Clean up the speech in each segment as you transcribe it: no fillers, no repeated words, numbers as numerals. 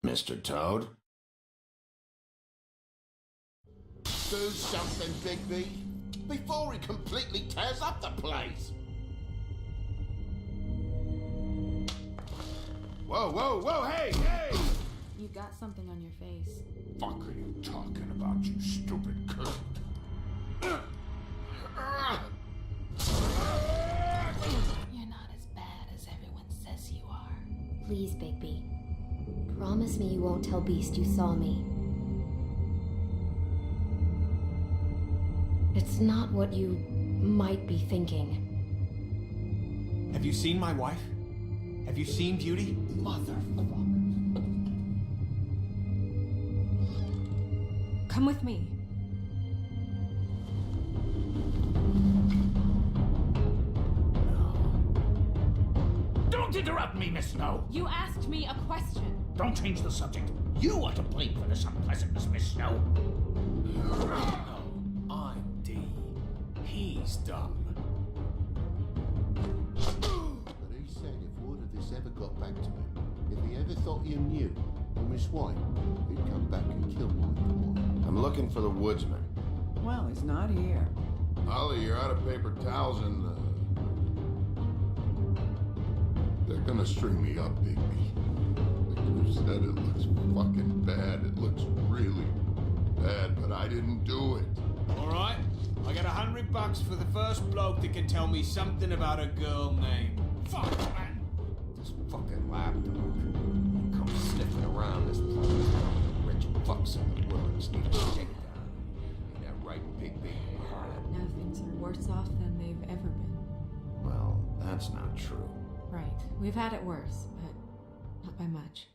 Mr. Toad? Do something, Bigby, before he completely tears up the place. Whoa, whoa, whoa, hey, hey! You got something on your face. Fuck are you talking about, you stupid coon? You're not as bad as everyone says you are. Please, Bigby. Promise me you won't tell Beast you saw me. It's not what you might be thinking. Have you seen my wife? Have you seen Beauty? Motherfucker. Come with me. Don't interrupt me, Miss Snow. You asked me a question. Don't change the subject. You are to blame for this unpleasantness, Miss Snow. No, I'm D. He's dumb. But he said if word of this ever got back to him, if he ever thought you knew, or Miss White, he'd come back and kill my boy. I'm looking for the woodsman. Well, he's not here. Ollie, you're out of paper towels and, They're gonna string me up, Bigby. Like you said, it looks fucking bad. It looks really bad, but I didn't do it. Alright, I got $100 for the first bloke that can tell me something about a girl named. Fuck, man! this fucking lapdog. Come sniffing around this place. Rich fucks in the world just need a shakedown. Ain't that right, Bigby? Now things are worse off than they've ever been. Well, that's not true. Right. We've had it worse, but not by much.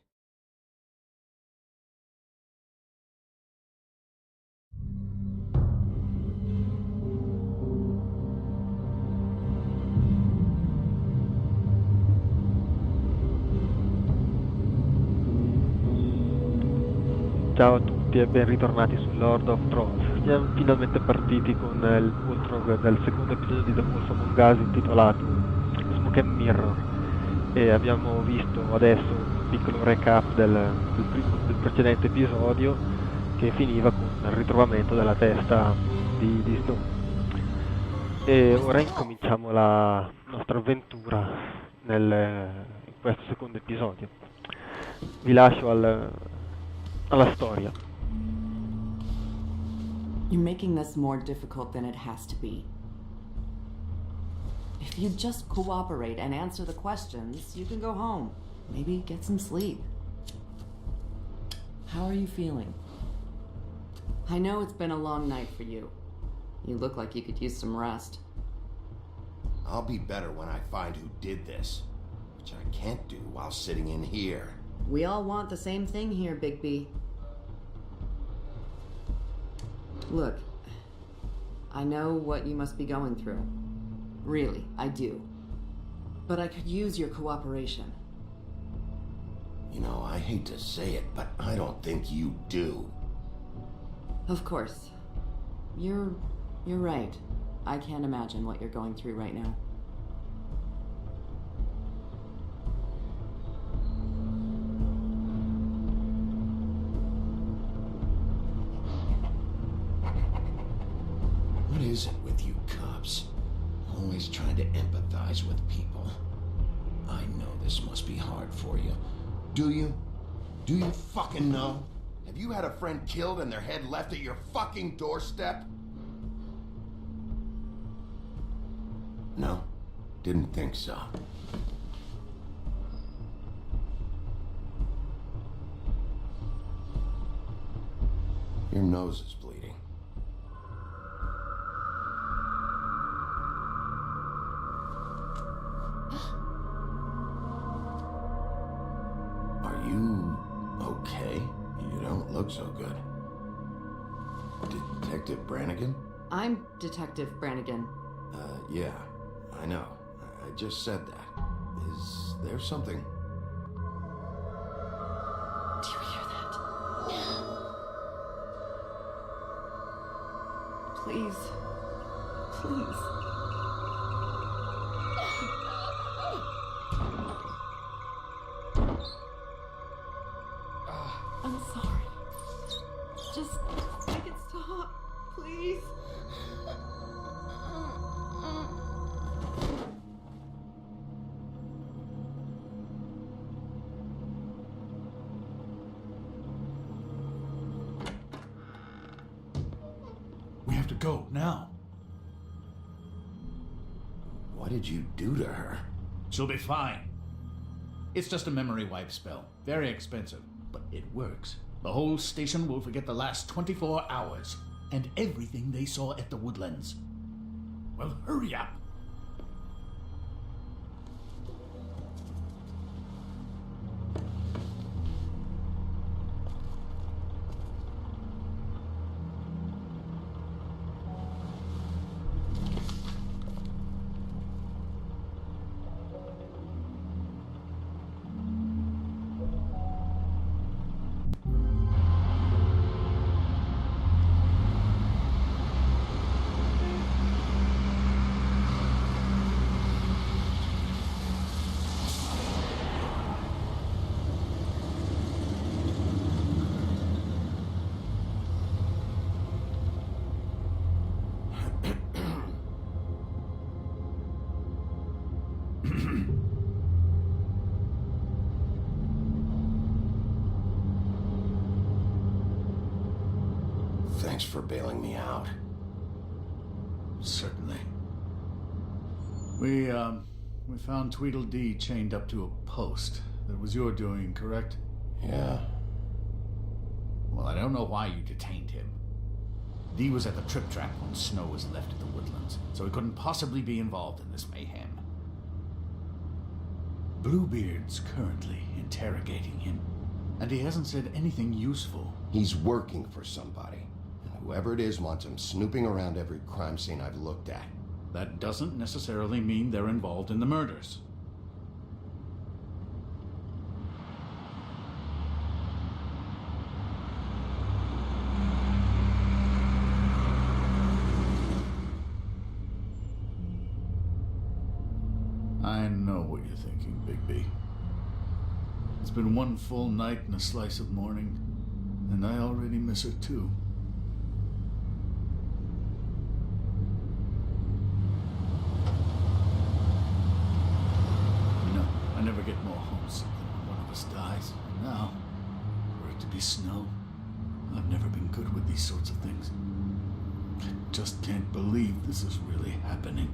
Ciao a tutti e ben ritornati su Lord of Trolls. Siamo finalmente partiti con il walkthrough del secondo episodio di The Wolf Among Us intitolato Smoke and Mirror e abbiamo visto adesso un piccolo recap del precedente episodio che finiva con il ritrovamento della testa di Snow. E ora incominciamo la nostra avventura in questo secondo episodio. Vi lascio alla storia. You're making this more difficult than it has to be. If you just cooperate and answer the questions, you can go home. Maybe get some sleep. How are you feeling? I know it's been a long night for you. You look like you could use some rest. I'll be better when I find who did this, which I can't do while sitting in here. We all want the same thing here, Bigby. Look, I know what you must be going through. Really, I do. But I could use your cooperation. You know, I hate to say it, but I don't think you do. Of course. You're right. I can't imagine what you're going through right now. What is it with you cops? Always trying to empathize with people. I know this must be hard for you. Do you? Do you fucking know? Have you had a friend killed and their head left at your fucking doorstep? No, didn't think so. Your nose is bleeding. Are you okay? You don't look so good. Detective Brannigan? I'm Detective Brannigan. Yeah, I know. I just said that. Is there something? Do you hear that? Please. Please. go, now. What did you do to her? She'll be fine. It's just a memory wipe spell. Very expensive, but it works. The whole station will forget the last 24 hours and everything they saw at the Woodlands. Well, hurry up. Thanks for bailing me out. Certainly. We found Tweedledee chained up to a post. That was your doing, correct? Yeah. Well, I don't know why you detained him. Dee was at the Trip Trap when Snow was left at the Woodlands, so he couldn't possibly be involved in this mayhem. Bluebeard's currently interrogating him, and he hasn't said anything useful. He's working for somebody. And whoever it is wants him snooping around every crime scene I've looked at. That doesn't necessarily mean they're involved in the murders. I know what you're thinking, Bigby. It's been one full night and a slice of morning, and I already miss her too. You know, I never get more homesick than when one of us dies. And now, for it to be Snow, I've never been good with these sorts of things. I just can't believe this is really happening.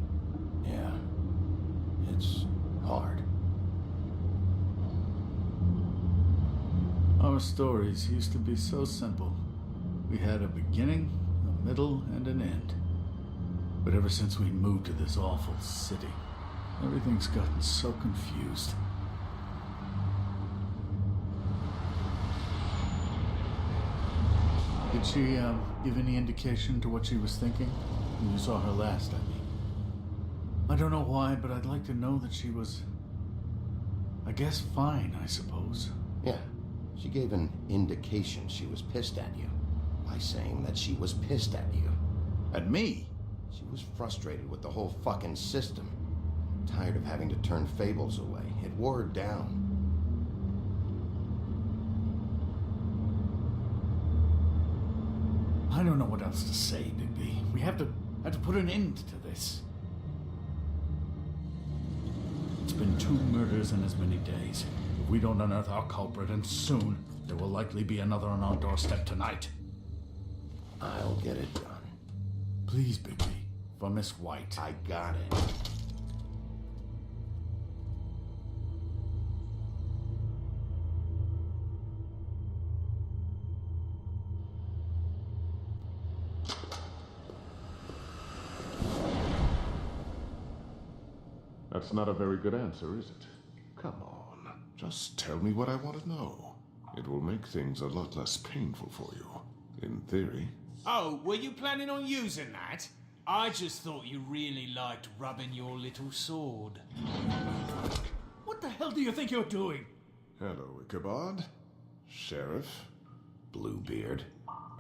Yeah. It's hard. Our stories used to be so simple. We had a beginning, a middle, and an end. But ever since we moved to this awful city, everything's gotten so confused. Did she give any indication to what she was thinking? When you saw her last, I mean. I don't know why, but I'd like to know that she was, I guess, fine, I suppose. Yeah. She gave an indication she was pissed at you by saying that she was pissed at you. At me? She was frustrated with the whole fucking system. Tired of having to turn Fables away. It wore her down. I don't know what else to say, Bigby. We have to put an end to this. It's been 2 murders in as many days. If we don't unearth our culprit, and soon, there will likely be another on our doorstep tonight. I'll get it done. Please, Bigby, for Miss White. I got it. That's not a very good answer, is it? Come on, just tell me what I want to know. It will make things a lot less painful for you, in theory. Oh, were you planning on using that? I just thought you really liked rubbing your little sword. What the hell do you think you're doing? Hello, Ichabod. Sheriff. Bluebeard.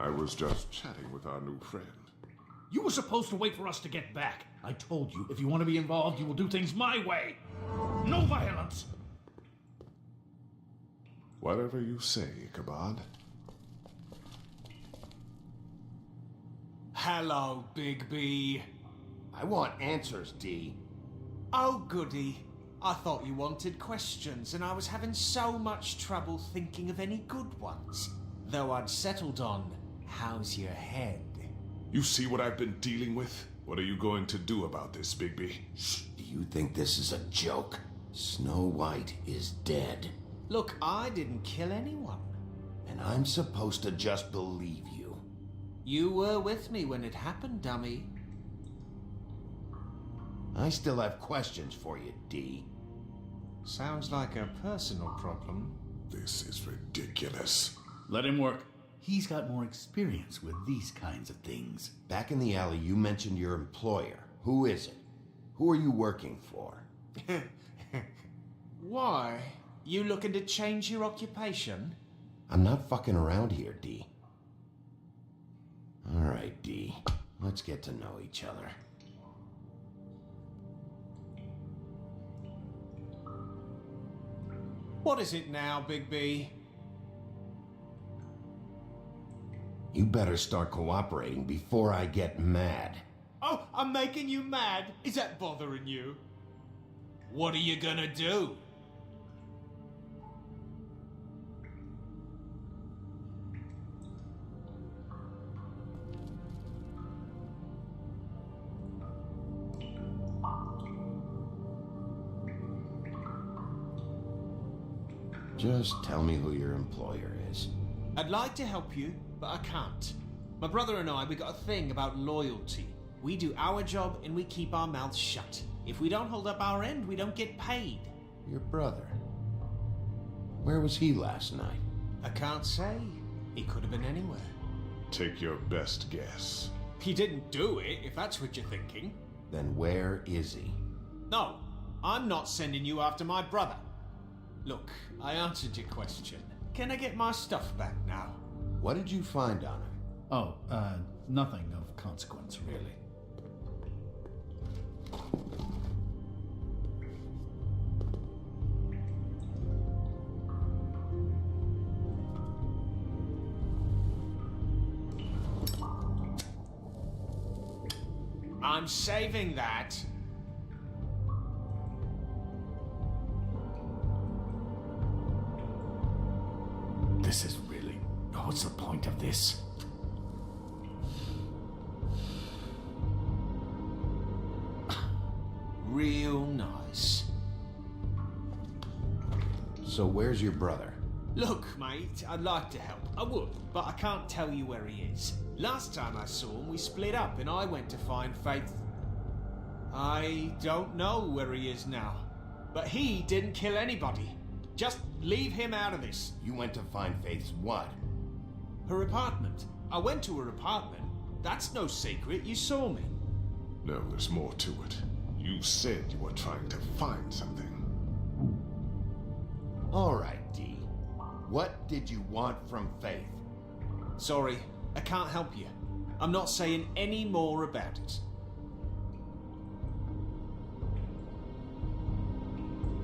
I was just chatting with our new friend. You were supposed to wait for us to get back. I told you, if you want to be involved, you will do things my way. No violence! Whatever you say, Ichabod. Hello, Bigby. I want answers, Dee. Oh, goody. I thought you wanted questions, and I was having so much trouble thinking of any good ones. Though I'd settled on, how's your head? You see what I've been dealing with? What are you going to do about this, Bigby? Do you think this is a joke? Snow White is dead. Look, I didn't kill anyone. And I'm supposed to just believe you. You were with me when it happened, dummy. I still have questions for you, D. Sounds like a personal problem. This is ridiculous. Let him work. He's got more experience with these kinds of things. Back in the alley, you mentioned your employer. Who is it? Who are you working for? Why? You looking to change your occupation? I'm not fucking around here, D. All right, D. Let's get to know each other. What is it now, Big B? You better start cooperating before I get mad. Oh, I'm making you mad? Is that bothering you? What are you gonna do? Just tell me who your employer is. I'd like to help you, but I can't. My brother and I, we got a thing about loyalty. We do our job and we keep our mouths shut. If we don't hold up our end, we don't get paid. Your brother? Where was he last night? I can't say. He could have been anywhere. Take your best guess. He didn't do it, if that's what you're thinking. Then where is he? No, I'm not sending you after my brother. Look, I answered your question. Can I get my stuff back now? What did you find on him? Oh, nothing of consequence, really. I'm saving that. This is really... What's the point of this? Real nice. So where's your brother? Look, mate, I'd like to help. I would, but I can't tell you where he is. Last time I saw him, we split up and I went to find Faith. I don't know where he is now. But he didn't kill anybody. Just leave him out of this. You went to find Faith's what? Her apartment. I went to her apartment. That's no secret. You saw me. No, there's more to it. You said you were trying to find something. All right, D. What did you want from Faith? Sorry, I can't help you. I'm not saying any more about it.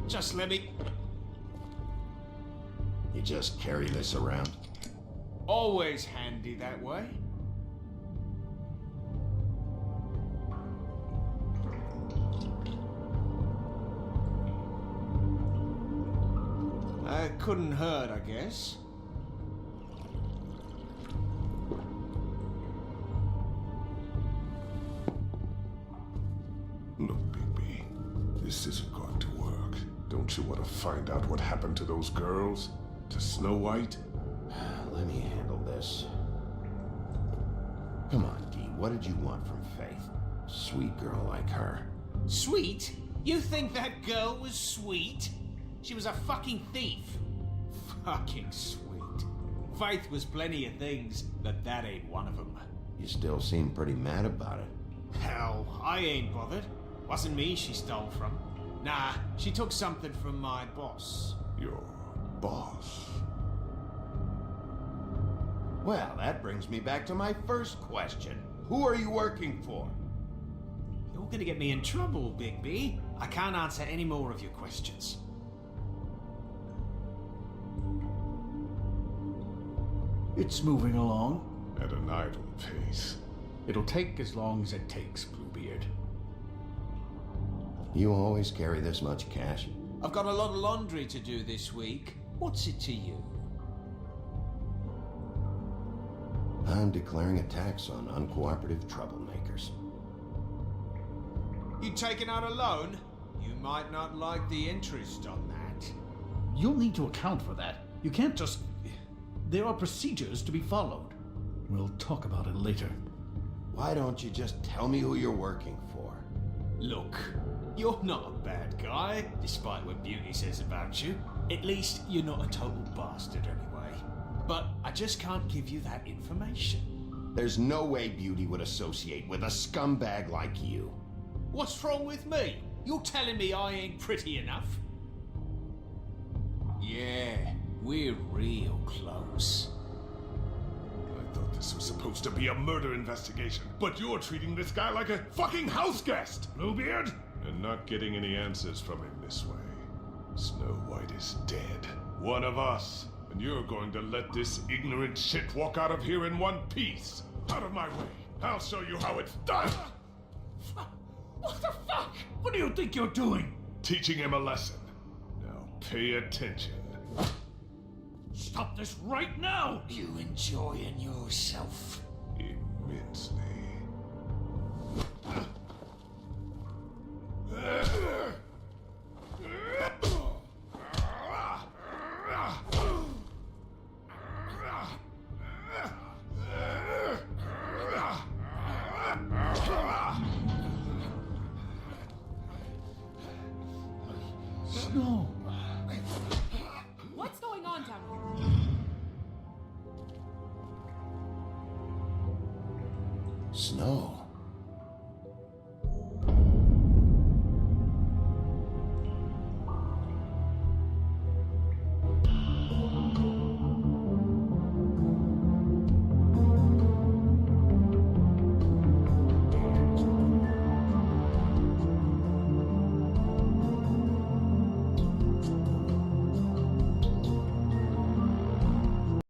Just let me... You just carry this around? Always handy that way. Couldn't hurt, I guess. Look, Bigby, this isn't going to work. Don't you want to find out what happened to those girls? To Snow White? Let me handle this. Come on, Dee, what did you want from Faith? Sweet girl like her. Sweet? You think that girl was sweet? She was a fucking thief. Fucking sweet. Faith was plenty of things, but that ain't one of them. You still seem pretty mad about it. Hell, I ain't bothered. Wasn't me she stole from. Nah, she took something from my boss. Your boss? Well, that brings me back to my first question. Who are you working for? You're gonna get me in trouble, Bigby. I can't answer any more of your questions. It's moving along. At an idle pace. It'll take as long as it takes, Bluebeard. You always carry this much cash? I've got a lot of laundry to do this week. What's it to you? I'm declaring a tax on uncooperative troublemakers. You taking out a loan? You might not like the interest on that. You'll need to account for that. You can't just... There are procedures to be followed. We'll talk about it later. Why don't you just tell me who you're working for? Look, you're not a bad guy, despite what Beauty says about you. At least you're not a total bastard anyway. But I just can't give you that information. There's no way Beauty would associate with a scumbag like you. What's wrong with me? You're telling me I ain't pretty enough? Yeah, we're real close. I thought this was supposed to be a murder investigation, but you're treating this guy like a fucking house guest, Bluebeard! And not getting any answers from him this way. Snow White is dead. One of us. And you're going to let this ignorant shit walk out of here in one piece. Out of my way. I'll show you how it's done! What the fuck? What do you think you're doing? Teaching him a lesson. Now pay attention. Stop this right now! You enjoying yourself? Immensely. Snow! What's going on down here? Snow.